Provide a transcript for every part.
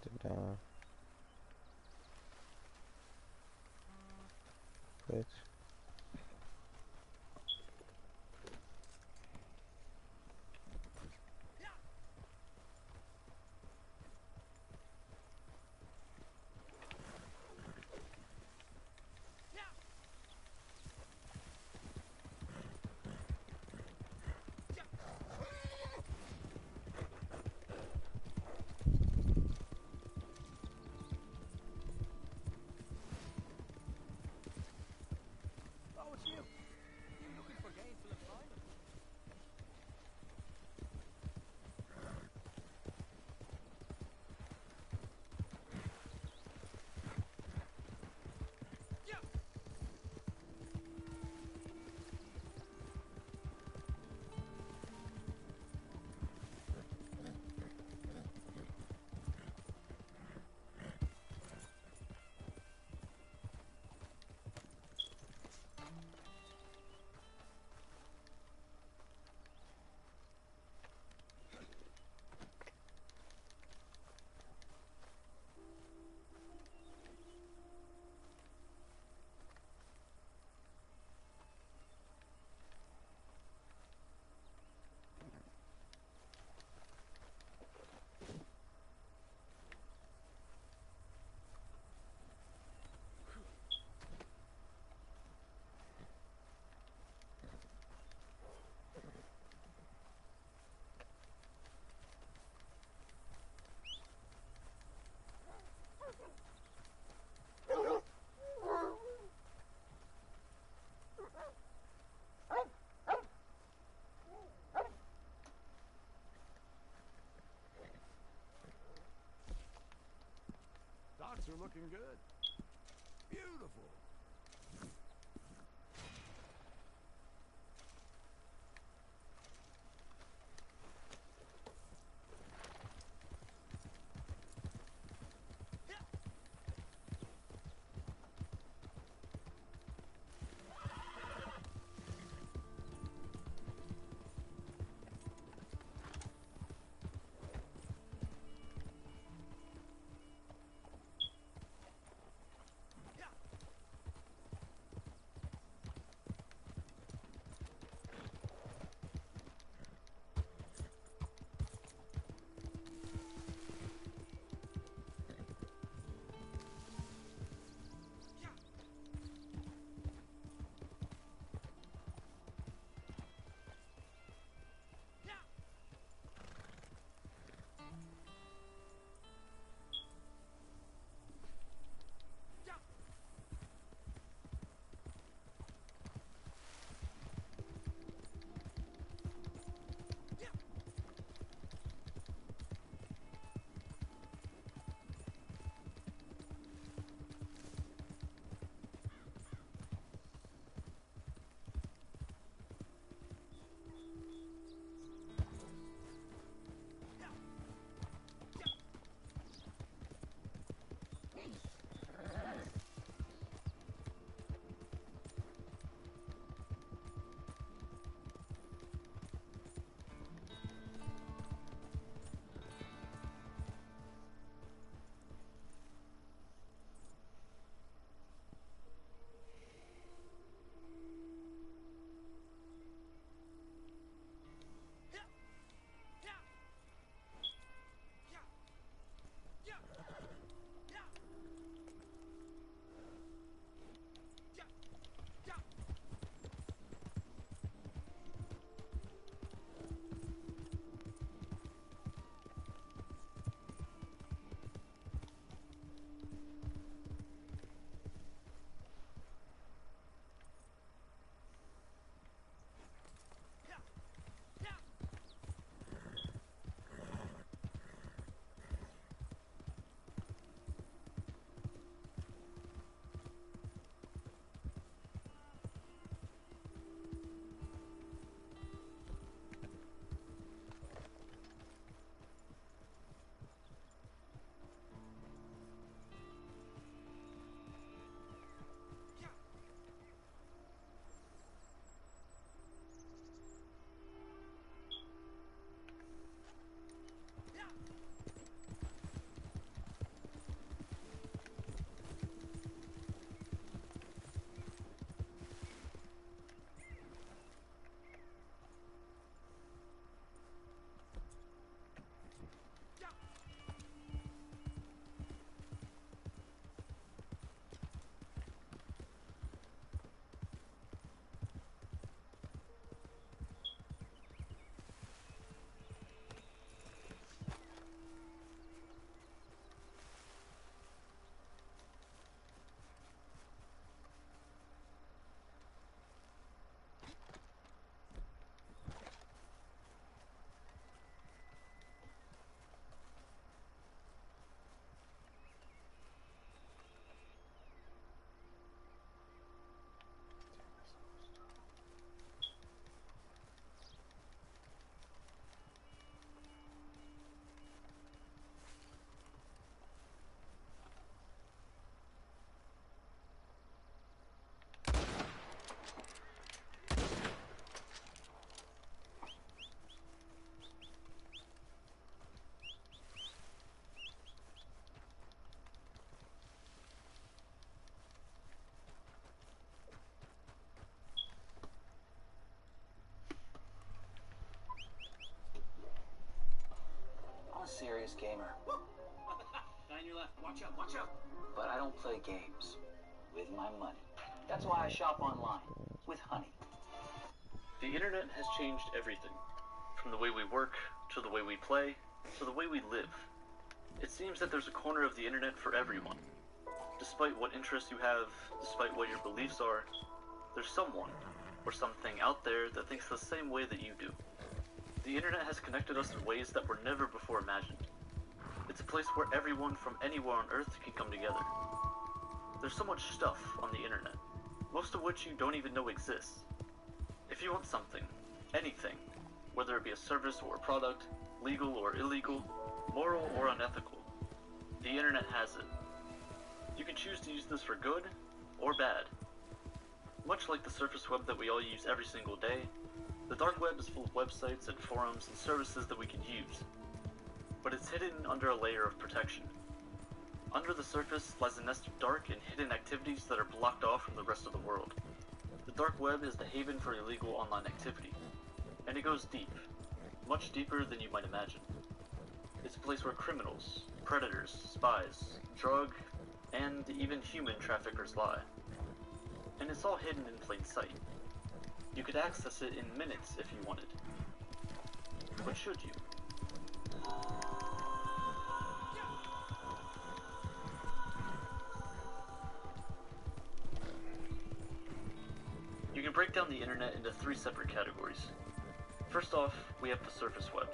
write it down. Put Oh, it's you. You looking for gainful employment? Docks are looking good. Beautiful. serious gamer. 9 your left. Watch out, watch out. But I don't play games with my money. That's why I shop online with Honey. The internet has changed everything, from the way we work, to the way we play, to the way we live. It seems that there's a corner of the internet for everyone. Despite what interests you have, despite what your beliefs are, there's someone, or something out there that thinks the same way that you do. The internet has connected us in ways that were never before imagined. It's a place where everyone from anywhere on Earth can come together. There's so much stuff on the internet, most of which you don't even know exists. If you want something, anything, whether it be a service or a product, legal or illegal, moral or unethical, the internet has it. You can choose to use this for good or bad. Much like the surface web that we all use every single day, the dark web is full of websites and forums and services that we can use. But it's hidden under a layer of protection. Under the surface lies a nest of dark and hidden activities that are blocked off from the rest of the world. The dark web is the haven for illegal online activity, and it goes deep, much deeper than you might imagine. It's a place where criminals, predators, spies, drug, and even human traffickers lie. And it's all hidden in plain sight. You could access it in minutes if you wanted. But should you? You can break down the internet into 3 separate categories. First off, we have the surface web.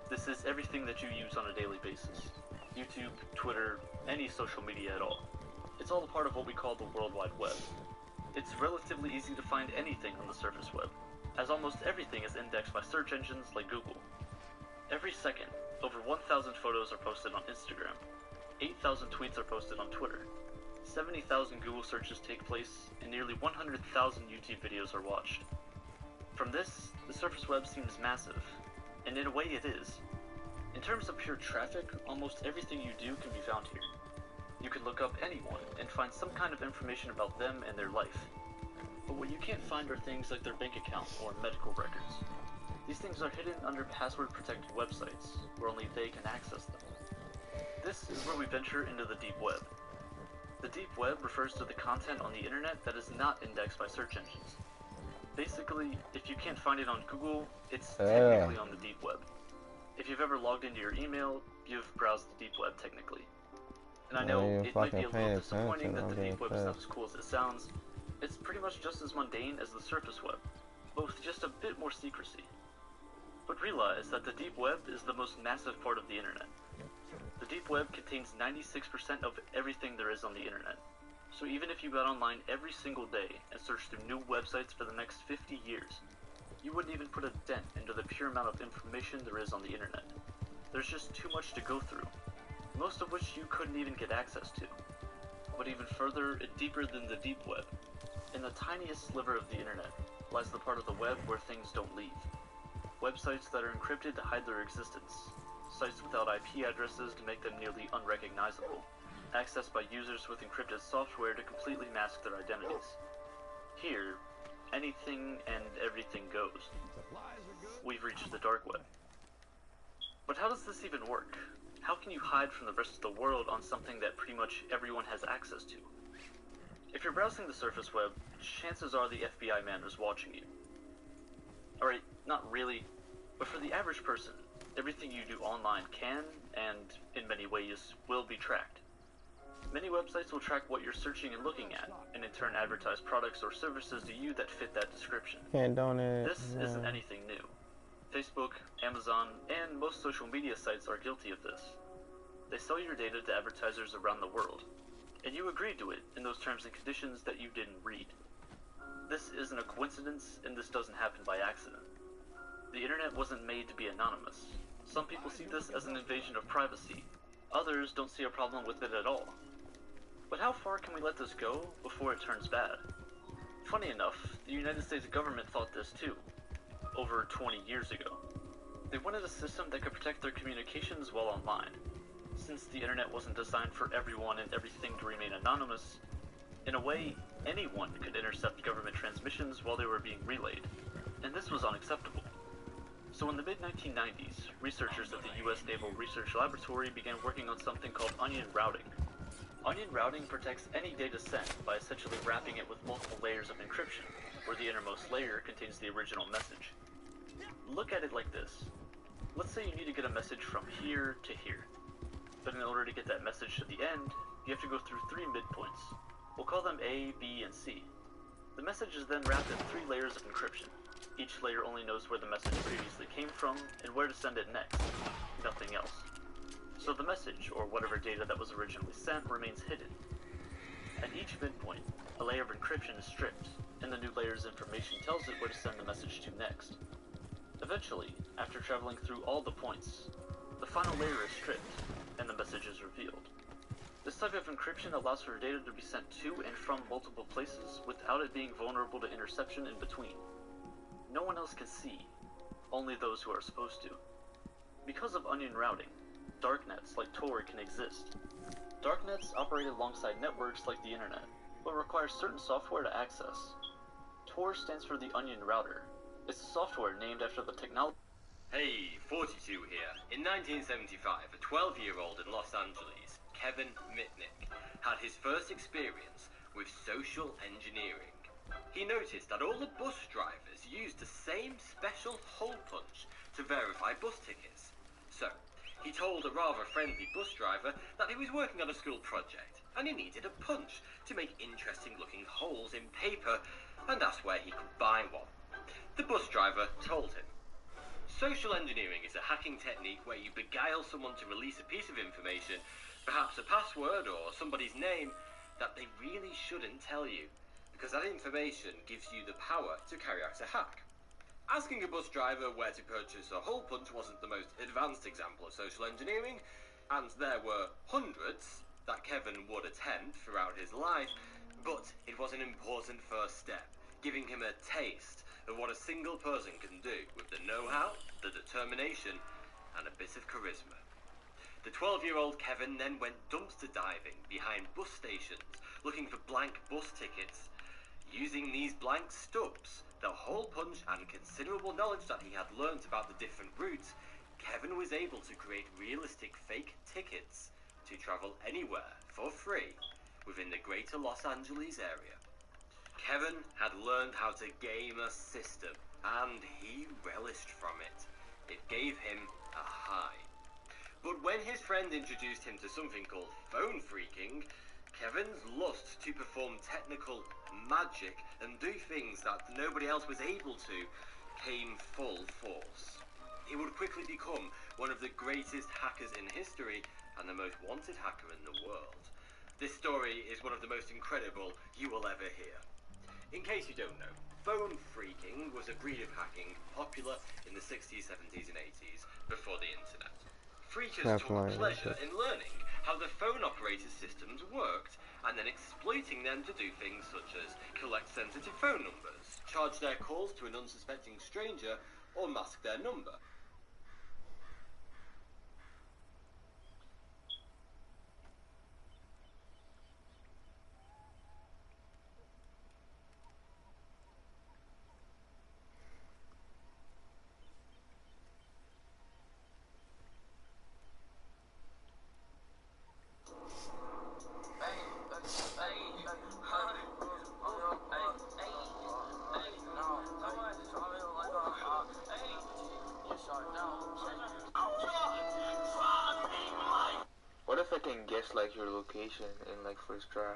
This is everything that you use on a daily basis. YouTube, Twitter, any social media at all. It's all a part of what we call the World Wide Web. It's relatively easy to find anything on the surface web, as almost everything is indexed by search engines like Google. Every second, over 1,000 photos are posted on Instagram, 8,000 tweets are posted on Twitter, 70,000 Google searches take place, and nearly 100,000 YouTube videos are watched. From this, the surface web seems massive, and in a way it is. In terms of pure traffic, almost everything you do can be found here. You can look up anyone and find some kind of information about them and their life. But what you can't find are things like their bank account or medical records. These things are hidden under password-protected websites, where only they can access them. This is where we venture into the deep web. The deep web refers to the content on the internet that is not indexed by search engines. Basically, if you can't find it on Google, it's technically on the deep web. If you've ever logged into your email, you've browsed the deep web technically. And I know it might be a little disappointing that the deep web is not as cool as it sounds. It's pretty much just as mundane as the surface web, but with just a bit more secrecy. But realize that the deep web is the most massive part of the internet. The deep web contains 96% of everything there is on the internet. So even if you got online every single day and searched through new websites for the next 50 years, you wouldn't even put a dent into the pure amount of information there is on the internet. There's just too much to go through, most of which you couldn't even get access to. But even further and deeper than the deep web, in the tiniest sliver of the internet, lies the part of the web where things don't leave. Websites that are encrypted to hide their existence, sites without IP addresses to make them nearly unrecognizable, accessed by users with encrypted software to completely mask their identities. Here, anything and everything goes. We've reached the dark web. But how does this even work? How can you hide from the rest of the world on something that pretty much everyone has access to? If you're browsing the surface web, chances are the FBI man is watching you. Alright, not really, but for the average person, everything you do online can, and in many ways, will be tracked. Many websites will track what you're searching and looking at, and in turn advertise products or services to you that fit that description. This isn't anything new. Facebook, Amazon, and most social media sites are guilty of this. They sell your data to advertisers around the world, and you agreed to it in those terms and conditions that you didn't read. This isn't a coincidence, and this doesn't happen by accident. The internet wasn't made to be anonymous. Some people see this as an invasion of privacy. Others don't see a problem with it at all. But how far can we let this go before it turns bad? Funny enough, the United States government thought this too, over 20 years ago. They wanted a system that could protect their communications while online. Since the internet wasn't designed for everyone and everything to remain anonymous, in a way, anyone could intercept government transmissions while they were being relayed, and this was unacceptable. So in the mid-1990s, researchers at the US Naval Research Laboratory began working on something called onion routing. Onion routing protects any data sent by essentially wrapping it with multiple layers of encryption, where the innermost layer contains the original message. Look at it like this. Let's say you need to get a message from here to here. But in order to get that message to the end, you have to go through 3 midpoints. We'll call them A, B, and C. The message is then wrapped in 3 layers of encryption. Each layer only knows where the message previously came from and where to send it next. Nothing else. So the message, or whatever data that was originally sent, remains hidden. At each midpoint, a layer of encryption is stripped, and the new layer's information tells it where to send the message to next. Eventually, after traveling through all the points, the final layer is stripped, and the message is revealed. This type of encryption allows for data to be sent to and from multiple places without it being vulnerable to interception in between. No one else can see, only those who are supposed to. Because of onion routing, darknets like Tor can exist. Darknets operate alongside networks like the internet, but require certain software to access. Tor stands for the Onion Router. It's a software named after the technology. Hey, 42 here. In 1975, a 12-year-old in Los Angeles, Kevin Mitnick, had his first experience with social engineering. He noticed that all the bus drivers used the same special hole punch to verify bus tickets. So, he told a rather friendly bus driver that he was working on a school project, and he needed a punch to make interesting-looking holes in paper, and asked where he could buy one. The bus driver told him. Social engineering is a hacking technique where you beguile someone to release a piece of information, perhaps a password or somebody's name, that they really shouldn't tell you, because that information gives you the power to carry out a hack. Asking a bus driver where to purchase a hole punch wasn't the most advanced example of social engineering, and there were hundreds that Kevin would attempt throughout his life, but it was an important first step, giving him a taste of what a single person can do with the know-how, the determination, and a bit of charisma. The 12-year-old Kevin then went dumpster diving behind bus stations, looking for blank bus tickets. Using these blank stubs, the hole punch, and considerable knowledge that he had learnt about the different routes, Kevin was able to create realistic fake tickets to travel anywhere for free within the greater Los Angeles area. Kevin had learned how to game a system, and he relished from it. It gave him a high. But when his friend introduced him to something called phone phreaking, Kevin's lust to perform technical magic and do things that nobody else was able to came full force. He would quickly become one of the greatest hackers in history and the most wanted hacker in the world. This story is one of the most incredible you will ever hear. In case you don't know, phone phreaking was a breed of hacking popular in the 60s, 70s, and 80s before the internet. Phreakers took pleasure in learning how the phone operator systems worked and then exploiting them to do things such as collect sensitive phone numbers, charge their calls to an unsuspecting stranger, or mask their number. What if I can guess like your location in like first try?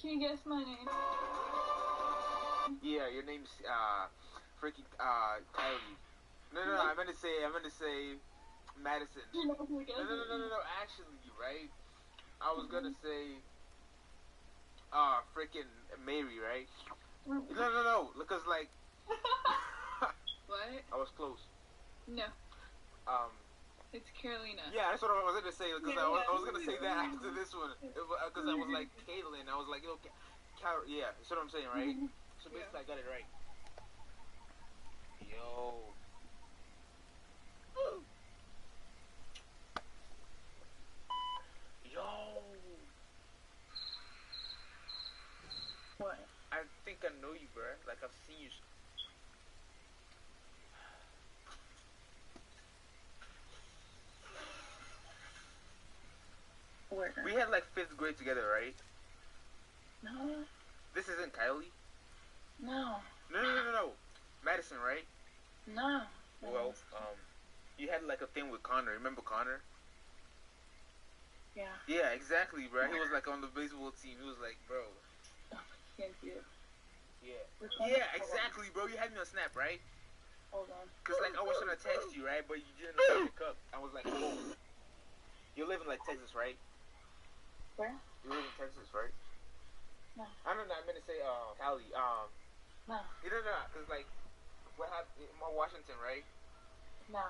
Can you guess my name? Yeah, your name's freaking Coyote. No, I meant to say Madison. You know who it is? No. Actually, right? I was gonna say freaking Mary, right? No. Because like What? I was close. No. It's Carolina. Yeah, that's what I was gonna say. Because Yeah, I was gonna say that after this one. Because I was like Caitlin. I was like, yeah. That's what I'm saying, right? So basically, I got it right. Yo. What? I think I know you, bro. Like I've seen you. Where? We had like 5th grade together, right? No. This isn't Kylie. No. No. Madison, right? No. Well, you had like a thing with Connor. Remember Connor? Yeah. Yeah, exactly, bro. He was like on the baseball team. He was like, bro. Can't do it. Yeah, exactly, bro. You had me on Snap, right? Hold on. Cause like I was trying to text you, right? But you didn't know how to pick up. I was like, oh. You live in like Texas, right? Where? You live in Texas, right? No. I don't know. I meant to say, Cali. No. You don't know, cause like, what happened? Washington, right? No.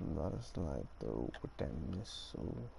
Not a sniper with that missile.